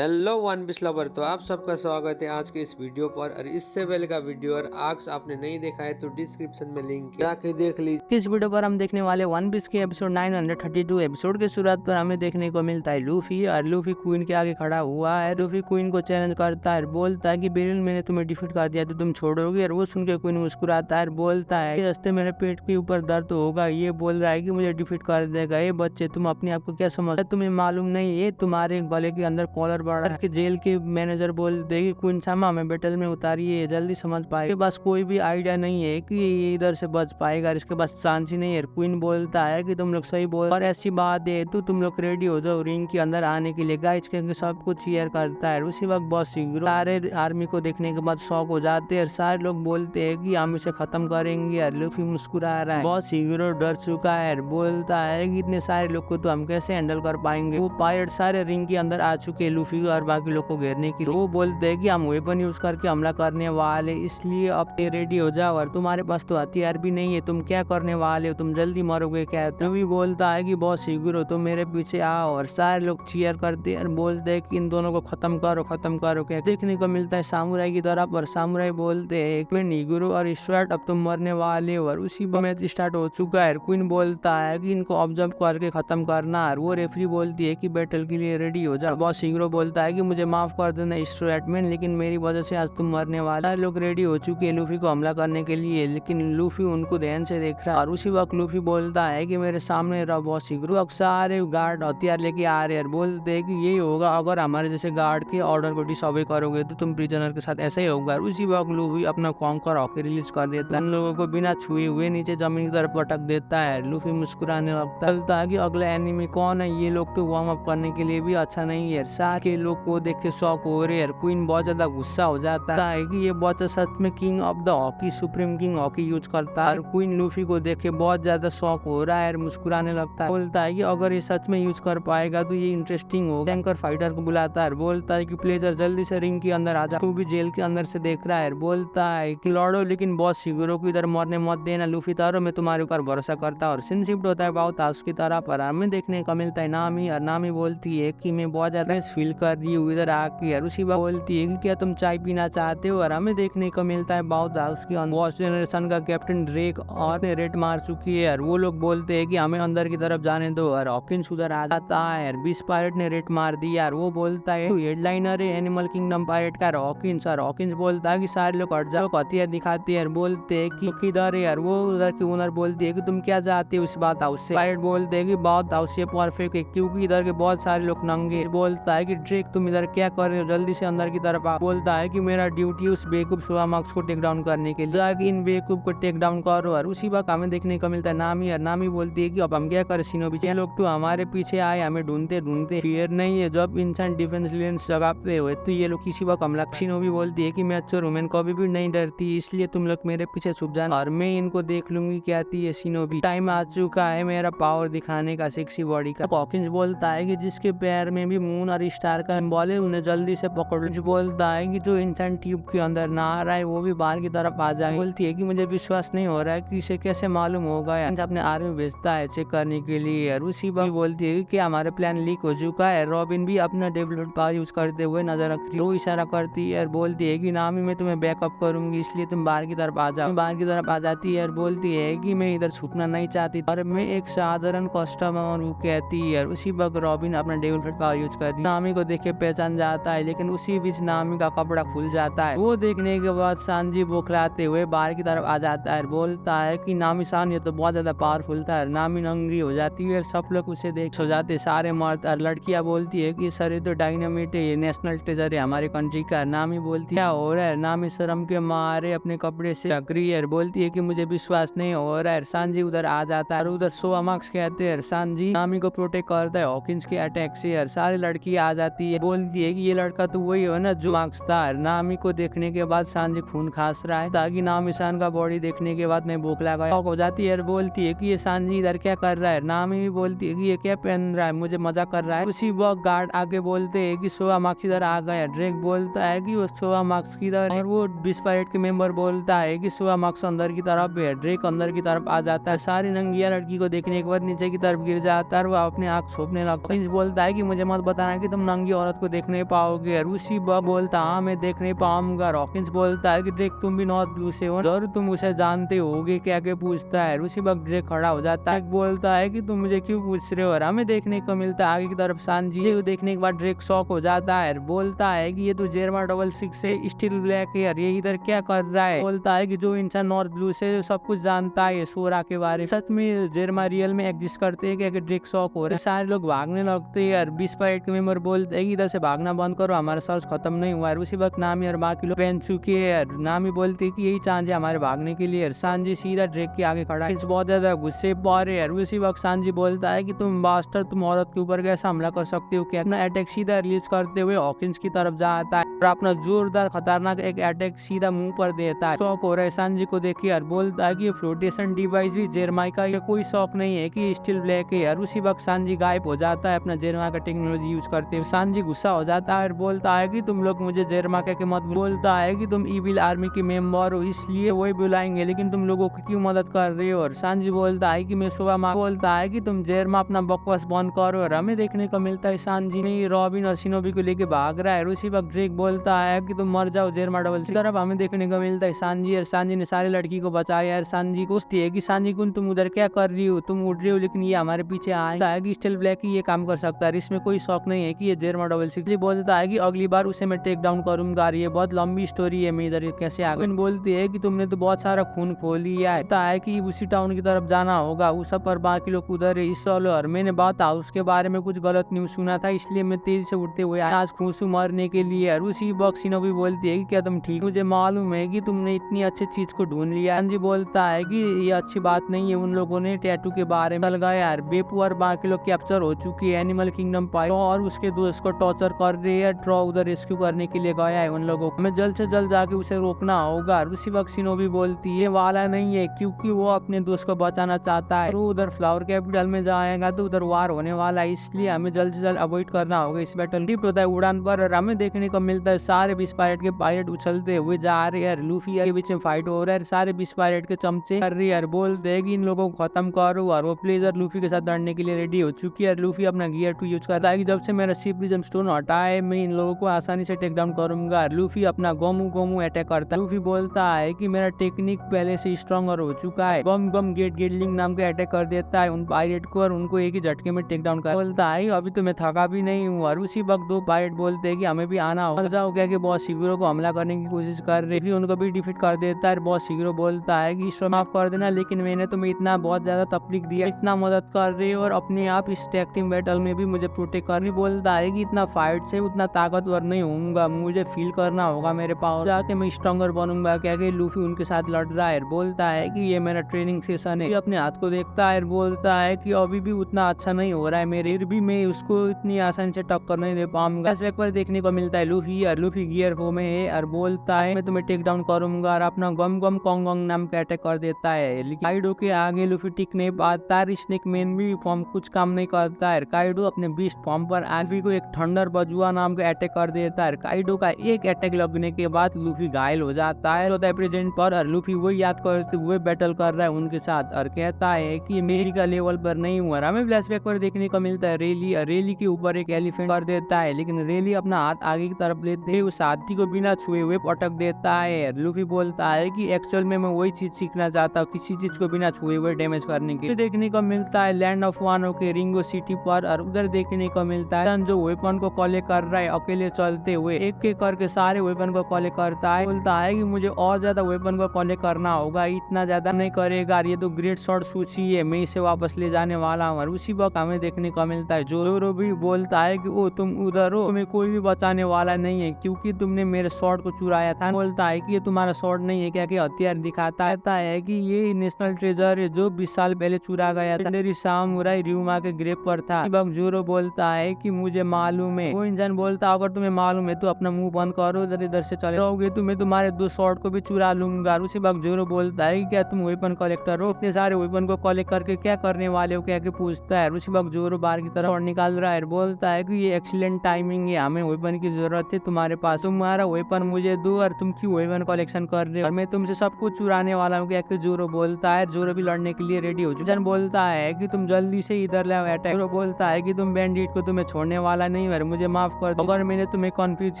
Hello one piece lover. तो आप सबका स्वागत है आज के इस वीडियो पर। और इससे पहले का वीडियो और आर्क्स आपने नहीं देखा है तो डिस्क्रिप्शन में लिंक है, जाके देख लीजिए। इस वीडियो पर हम देखने वाले वन पीस के एपिसोड 932 एपिसोड के शुरुआत पर हमें देखने को मिलता है लूफी। और लूफी क्वीन के आगे खड़ा हुआ है। लूफी क्वीन को चैलेंज करता है, बोलता है कि बेरिल मैंने तुम्हें डिफीट कर दिया तो तुम छोड़ोगे। और वो सुन के क्वीन मुस्कुराता है, बोलता है कि रास्ते मेरे पेट के ऊपर दर्द होगा। ये बोल रहा है कि मुझे डिफीट कर देगा। ये बच्चे तुम अपने आप को क्या समझते, तुम्हें मालूम नहीं है तुम्हारे गले के अंदर कॉलर बढ़ा के जेल के मैनेजर बोल देगी क्वीन सामा हमें बैटल में उतारिए, जल्दी समझ पाए। इसके पास कोई भी आइडिया नहीं है कि ये इधर से बच पाएगा। इसके पास चांस ही नहीं है। क्वीन बोलता है कि तुम लोग सही बोल, और ऐसी बात है तो तुम लोग रेडी हो जाओ रिंग के अंदर आने के लिए। गाइस के सब कुछ शेयर करता है। उसी वक्त बॉस हीरो सारे आर्मी को देखने के बाद शॉक हो जाते हैं। सारे लोग बोलते हैं कि हम इसे खत्म करेंगे। और लूफी मुस्कुरा रहा है। बॉस हीरो डर चुका है, बोलता है कि इतने सारे लोग को तो हम कैसे हैंडल कर पाएंगे। वो पायरेट सारे रिंग के अंदर आ चुके हैं लूफी और बाकी लोग को घेरने के लिए। वो बोलते हैं कि हम वेपन यूज करके हमला करने वाले, इसलिए अब रेडी हो जाओ। और तुम्हारे पास तो हथियार भी नहीं है, तुम क्या करने वाले हो, तुम जल्दी मरोगे क्या। लूफी बोलता है कि बॉस हीरो तुम मेरे पीछे आओ। और सारे लोग चीयर करते हैं और बोलते हैं कि इन दोनों को खत्म करो। क्या देखने को मिलता है सामुराई की तरफ। और सामुराई बोलते हैं क्वीन हीरो और स्टुअर्ट अब तुम मरने वाले हो। और उसी मैच स्टार्ट हो चुका है। क्वीन बोलता है कि इनको ऑब्जर्व करके खत्म करना। और वो रेफरी बोलती है कि बैटल के लिए रेडी हो जाओ। बॉस हीरो बोलता है कि मुझे माफ कर देना स्टुअर्ट मैन, लेकिन मेरी वजह से आज तुम मरने वाला। लोग रेडी हो चुके हैं लूफी को हमला करने के लिए, लेकिन लूफी उनको ध्यान से देख रहा है। और उसी वक्त लूफी बोलता है कि मेरे सामने रहो बॉस हीरो। सारे गार्ड हथियार लेके आ रहे हैं। बोलते हैं कि यही होगा अगर हमारे जैसे गार्ड के ऑर्डर को डिसऑबे करोगे तो तुम प्रिजनर के साथ ऐसा ही होगा। उसी वक्त लूफी अपना कॉन्कर हॉकी रिलीज कर देता है। उन लोगों को बिना छुए हुए नीचे जमीन की तरफ पटक देता है। लूफी मुस्कुराने लगता है कि अगला एनिमी कौन है। ये लोग तो वार्म अप करने के लिए भी अच्छा नहीं है। सारे लोग को देख के शॉक हो रहे हैं। क्वीन बहुत ज्यादा गुस्सा हो जाता है कि ये बच्चा सच में king of the hockey, supreme king hockey use करता है। और क्वीन लूफी को देख के बहुत ज्यादा शॉक हो रहा है और मुस्कुराने लगता है। बोलता है कि अगर ये सच में यूज कर पाएगा तो ये इंटरेस्टिंग होगा। टैंकर फाइटर को बुलाता है, बोलता है कि प्लेजर जल्दी से रिंग के अंदर आ जा। तू भी जेल के अंदर से देख रहा है। बोलता है कि लड़ो लेकिन बॉस हीरो को इधर मरने मत देना। लूफी तारो मैं तुम्हारे ऊपर भरोसा करता हूँ। और सीन शिफ्ट होता है बहुत हाउस की तरह पर हमें देखने को मिलता है नामी। और नामी बोलती है कि मैं बहुत ज्यादा फील कर रही हूँ इधर आके। और उसी बात बोलती है कि क्या तुम चाय पीना चाहते हो। और हमें देखने को मिलता है बहुत हाउस के वॉच जनरेशन का कैप्टन ड्रेक और ने रेड मार चुकी है। और वो लोग बोलते हैं कि हमें अंदर की तरफ जाने दो। और हॉकिंस उधर आ जाता है। 20 पायरेट ने रेड मार दिया। और वो बोलता है हेडलाइनर है एनिमल किंगडम पायरेट का हॉकिंस। और हॉकिंस बोलता है कि सारे लोग हट जाओ, हथियार दिखाते हैं। बोलते हैं कि किधर है। और वो उधर की ओनर बोलती है कि तुम क्या चाहते हो इस बात हाउस से। पायरेट बोलते हैं कि बहुत हाउस से परफेक्ट है क्योंकि इधर के बहुत सारे लोग नंगे। बोलता है कि ड्रेक तुम इधर क्या कर रहे हो, जल्दी से अंदर की तरफ आ। बोलता है कि मेरा ड्यूटी उस बेवकूफ सुआ मार्क्स को टेक डाउन करने के लिए, इन बेवकूफ को टेक डाउन करो। और उसी वक्त हमें देखने को मिलता है नामी। और नामी बोलती है कि अब हम क्या करें शिनोबी, ये लोग तो हमारे पीछे आए हमें ढूंढते ढूंढते। फियर नहीं है जब इंसान डिफेंस लेंस जगह पे हुए तो ये लोग किसी वक्त हमला। शिनोबी बोलती है कि मैं अच्छा वुमेन कभी भी नहीं डरती, इसलिए तुम लोग मेरे पीछे छुप जाना और मैं इनको देख लूंगी। कहती है शिनोबी टाइम आ चुका है मेरा पावर दिखाने का, सेक्सी बॉडी का। हॉकिंस बोलता है कि जिसके पैर में भी मून और स्टार का सिंबल है उन्हें जल्दी से पकड़ो। बोलता है कि जो इंसान ट्यूब के अंदर नहा रहा है वो भी बाहर की तरफ आ जाए। बोलती है कि मुझे विश्वास नहीं हो रहा है कि इसे कैसे मालूम होगा। अपने आर्मी भेजता है चेक करने के लिए। और उसी वक्त बोलती है कि हमारे प्लान लीक हो चुका है। रॉबिन भी अपना डेवलप्ड पावर यूज करते हुए नजर रखती है। वो इशारा करती है और बोलती है कि नामी मैं तुम्हें बैकअप करूंगी, इसलिए तुम बाहर की तरफ आ जाओ। बाहर की तरफ आ जाती है और बोलती है कि मैं इधर छूटना नहीं चाहती और मैं एक साधारण कस्टमर हूँ। कहती है उसी वक्त रॉबिन अपना डेवलप्ड पावर यूज करती है। नामी को देख के पहचान जाता है, लेकिन उसी बीच नामी का कपड़ा खुल जाता है। वो देखने के बाद सांजी बौखलाते हुए बाहर की तरफ आ जाता है। बोलता है कि नामी सान ये तो बहुत ज्यादा पावरफुल था। नामी नंगी हो जाती है और सब लोग उसे देख सो जाते सारे मर्द। और लड़कियां बोलती है कि सर ये तो डायनामिट है, ये नेशनल ट्रेजर है हमारे कंट्री का। नामी बोलती है क्या हो रहा है। नामी शर्म के मारे अपने कपड़े से ढक रही है। बोलती है कि मुझे विश्वास नहीं हो रहा है। सांजी उधर आ जाता है और उधर सोआ मार्क्स कहते हैं सांजी नामी को प्रोटेक्ट करता है हॉकिंस के अटैक से। और सारी लड़की आ जाती है, बोलती है कि ये लड़का तो वही है ना जो मार्क्स था। नामी को देखने के बाद सांजी खून खास रहा है ताकि नामी सान का बॉडी देखने के बाद मैं भूख लगा हो जाती है। बोलती है कि ये सांजी इधर क्या कर रहा है। नामी भी बोलती है कि ये क्या पहन रहा है, मुझे मजा कर रहा है। उसी वक्त गार्ड आगे बोलते है कि सोआ मार्क्स इधर आ गया। ड्रेक बोलता है कि वो सोआ मार्क्स किधर है। और वो 20 पायरेट के मेंबर बोलता है कि सोआ मार्क्स अंदर की तरफ है। ड्रेक अंदर की तरफ आ जाता है। सारी नंगिया लड़की को देखने के बाद नीचे की तरफ गिर जाता है और वो अपने आँख सौंपने लगता है। बोलता है कि मुझे मत बताना कि तुम नंगी रंगी औरत को देख नहीं पाओगे। और उसी वक्त बोलता हाँ मैं देख नहीं पाऊंगा। हॉकिंस बोलता है कि ड्रेक तुम भी नॉर्थ ब्लू से हो, जरूर तुम उसे जानते होगे, क्या क्या पूछता है। उसी वक्त ड्रेक खड़ा हो जाता है, बोलता है कि तुम मुझे क्यों पूछ रहे हो। और हमें देखने को मिलता है आगे की तरफ सांजी को देखने के बाद ड्रेक शॉक हो जाता है, बोलता है कि ये तो जेरमा 66 से स्टिल ब्लैक है, ये इधर क्या कर रहा है। बोलता है कि जो इंसान नॉर्थ ब्लू से सब कुछ जानता है सोरा के बारे में, सच में जेरमा रियल में एग्जिस्ट करते हैं क्या। ड्रेक शॉक हो रहा है, सारे लोग भागने लगते हैं। और 20 के मेंबर बोलते हैं कि इधर से भागना बंद करो, हमारा सर्च खत्म नहीं हुआ है। उसी वक्त नामी और बाकी लोग पहन चुके हैं। नामी बोलती है कि यही चांस है हमारे भागने के लिए। सांजी सीधा ड्रेक के आगे खड़ा है, बहुत ज्यादा गुस्से पर है। उसी वक्त सांजी बोलता है कि तुम बास्टर, तुम औरत के ऊपर कैसा हमला कर सकते हो। क्या अपना अटैक सीधा रिलीज करते हुए हॉकिंस की तरफ जाता है और अपना जोरदार खतरनाक एक अटैक सीधा मुंह पर देता है। शौक हो रहा है सांजी को देखिए और बोलता है कि ये फ्लोटेशन डिवाइस भी जेरमाई का कोई शौक नहीं है कि स्टिल ब्लैक है। और उसी वक्त सांजी गायब हो जाता है अपना जेरमा का टेक्नोलॉजी यूज करते हुए। सांजी गुस्सा हो जाता है और बोलता है कि तुम लोग मुझे जेरमा के मत बोलता है कि तुम इविल आर्मी के मेंबर हो, इसलिए वही बुलाएंगे, लेकिन तुम लोगों की क्यों मदद कर रहे हो। और सांजी बोलता है कि मैं सुबह माँ बोलता है कि तुम जेरमा अपना बकवास बंद करो। और हमें देखने को मिलता है सांजी ने रॉबिन और शिनोबी को लेके भाग रहा है। उसी वक्त ड्रेक बोलता है कि तुम मर जाओ जेरमा 66। तरफ हमें देखने को मिलता है सांजी, और सांजी ने सारी लड़की को बचाया। यार सांजी पूछती है कि सांजी कुन तुम उधर क्या कर रही हो, तुम उड़ रही हो लेकिन ये हमारे पीछे आएगा है कि स्टिल ब्लैक ही ये काम कर सकता है, इसमें कोई शौक नहीं है कि ये जेरमा 66। बोलता है कि अगली बार उसे मैं टेक डाउन करूंगा। ये बहुत लंबी स्टोरी है, मैं इधर कैसे आ गई। बोलती है कि तुमने तो बहुत सारा खून खो लिया है कि उसी टाउन की तरफ जाना होगा, उस पर बाकी लोग उधर है। इस साल और मैंने बात हाउस के बारे में कुछ गलत न्यूज सुना था, इसलिए मैं तेज से उठते हुए आज खुश हूँ मरने के लिए। और उसी वक्त शिनोबी बोलती है कि क्या तुम ठीक, मुझे मालूम है कि तुमने इतनी अच्छी चीज को ढूंढ लिया। सांजी बोलता है कि ये अच्छी बात नहीं है, उन लोगों ने टैटू के बारे में गया यार। बेपू और बाकी लोग कैप्चर हो चुके हैं, एनिमल किंगडम पाए और उसके दोस्त को टॉर्चर कर रहे हैं। ट्रॉ उधर रेस्क्यू करने के लिए गया है उन लोगों को, हमें जल्द से जल्द जाके उसे रोकना होगा। और उसी वक्त शिनोबी बोलती है वाला नहीं है, क्योंकि वो अपने दोस्त को बचाना चाहता है। तो उधर फ्लावर कैपिटल में जाएगा तो उधर वार होने वाला है, इसलिए हमें जल्द से जल्द अवॉइड करना होगा इस बैटल। टिप होता है उड़ान पर और हमें देखने को मिलता है सारे 20 पायलट के पायलट उछलते हुए जा रहे हैं। लूफी के बीच में फाइट हो रहा है, सारे 20 पायलट के चमचे कर रही है। बोलते हैं कि इन लोगों को खत्म करो। और वो प्लेजर लूफी के साथ लड़ने के लिए रेडी हो चुकी है। लूफी अपना गियर 2 यूज करता है कि जब से मेरा सी प्रिज्म स्टोन हटा है मैं इन लोगों को आसानी से टेक डाउन करूंगा। लूफी अपना गोमू अटैक करता है। लूफी बोलता है कि मेरा टेक्निक पहले से स्ट्रॉन्गर हो चुका है। गम गेटलिंग नाम का अटैक कर देता है उन पायलट को और उनको एक ही झटके में टेक डाउन कर बोलता है अभी तो मैं थका भी नहीं हूँ। और उसी वक्त 2 पायलट बोलते हैं कि हमें भी आना हो जाओ, क्या कि बॉस शिगरो को हमला करने की कोशिश कर रहे हैं, उनको भी डिफीट कर देता है। बॉस शिगरो बोलता है कि ईश्वर माफ कर देना, लेकिन मैंने तुम्हें इतना बहुत ज्यादा तकलीफ दिया, इतना मदद कर रहे हो और अपने आप इस टैग टीम बैटल में भी मुझे प्रोटेक्ट करनी। बोलता है कि इतना फाइट से उतना ताकतवर नहीं होऊंगा, मुझे फील करना होगा मेरे पावर जाके मैं स्ट्रॉन्गर बनूंगा। क्या कि लूफी उनके साथ लड़ रहा है, बोलता है कि ये मेरा ट्रेनिंग सेशन है। अपने हाथ को देखता है, बोलता है कि अभी भी उतना अच्छा नहीं हो रहा है मेरे, फिर भी मैं उसको इतनी आसानी से टक्कर नहीं दे पाऊंगा। इस पर देखने को मिलता है लूफी और लूफी गियर 4 में है और बोलता है मैं तुम्हें टेक डाउन करूंगा और अपना गम कोंगोंग नाम का अटैक कर देता है। लेकिन काइडो के आगे लूफी टिक नहीं पाता है। स्नेक मैन भी फॉर्म कुछ काम नहीं करता है। काइडो अपने बीस्ट फॉर्म पर लूफी को एक थंडर बजुआ नाम का अटैक कर देता है। काइडो का एक अटैक लगने के बाद लूफी घायल हो जाता है प्रेजेंट पर और लूफी वो याद करते हुए बैटल कर रहा है उनके साथ और कहता है कि मेरी का लेवल पर नहीं हुआ। हमें फ्लैशबैक पर देखने को मिलता है रेली के ऊपर एक एलिफेंट कर देता है, लेकिन रेली अपना हाथ आगे की तरफ लेते हुए उस हाथी को बिना छुए हुए पटक देता है। लूफी बोलता है कि एक्चुअल में मैं वही चीज सीखना चाहता हूँ, किसी चीज को बिना छुए हुए डैमेज करने के। देखने को मिलता है लैंड ऑफ वानो के रिंगो सिटी पर और उधर देखने को मिलता है जो वेपन को कलेक्ट कर रहा है अकेले चलते हुए, एक एक करके सारे वेपन को कलेक्ट करता है। बोलता है कि मुझे और ज्यादा वेपन को कलेक्ट करना होगा, इतना ज्यादा नहीं करेगा, ये तो ग्रेट शॉट सूची है, मैं इसे वापस ले जाने वाला हूँ। और उसी वक्त हमें देखने को मिलता है जोरो भी बोलता है कि ओ तुम उधर हो, तुम्हें कोई भी बचाने वाला नहीं है क्योंकि तुमने मेरे शॉट को चुराया था। बोलता है कि ये तुम्हारा शॉट नहीं है, क्या कि हथियार दिखाता है कि ये नेशनल ट्रेजर है जो 20 साल पहले चुरा गया था, सामुराई रियुमा के ग्रेव पर था। जोरो बोलता है कि मुझे मालूम है। वो इंसान बोलता अगर तुम्हें मालूम है तो अपना मुंह बंद करो, इधर से चले जाओगे तो मैं तुम्हारे 2 शॉट को भी चुरा लूंगा। उसी वक्त जोरो बोलता है कि क्या तुम वेपन कलेक्टर हो, इतने सारे वेपन को कलेक्ट करके क्या करने वाले हो, क्या के पूछता है। उसी वक्त जोरो बाहर की तरफ निकाल रहा है, बोलता है कि ये एक्सीलेंट टाइमिंग है, हमें वेपन की जरूरत है तुम्हारे पास, तुम्हारा वेपन मुझे दो और तुम क्यों वेपन कलेक्शन कर रहे हो और मैं तुमसे सब कुछ चुराने वाला हूँ। क्या जोरो बोलता है, जोरो भी लड़ने के लिए रेडी हो चुका है। बोलता है कि तुम जल्दी से इधर ले अटैक। जोरो बोलता है कि तुम बैंडिट को तुम्हें छोड़ने वाला नहीं यार, मुझे माफ कर दो अगर मैंने तुम्हें कंफ्यूज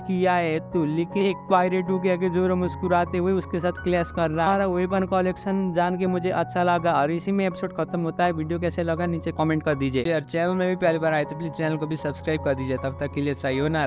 किया है। तो लिखे एक पायरेट के आगे जोरो मुस्कुराते हुए उसके साथ क्लैश कर रहा है। वेपन कलेक्शन जान के मुझे अच्छा लगा और इसी में एपिसोड खत्म होता है। वीडियो कैसे लगा नीचे कमेंट कर दीजिए। यार चैनल में भी पहली बार आए तो प्लीज चैनल को भी सब्सक्राइब कर दीजिए। तब तक के लिए सही हो ना।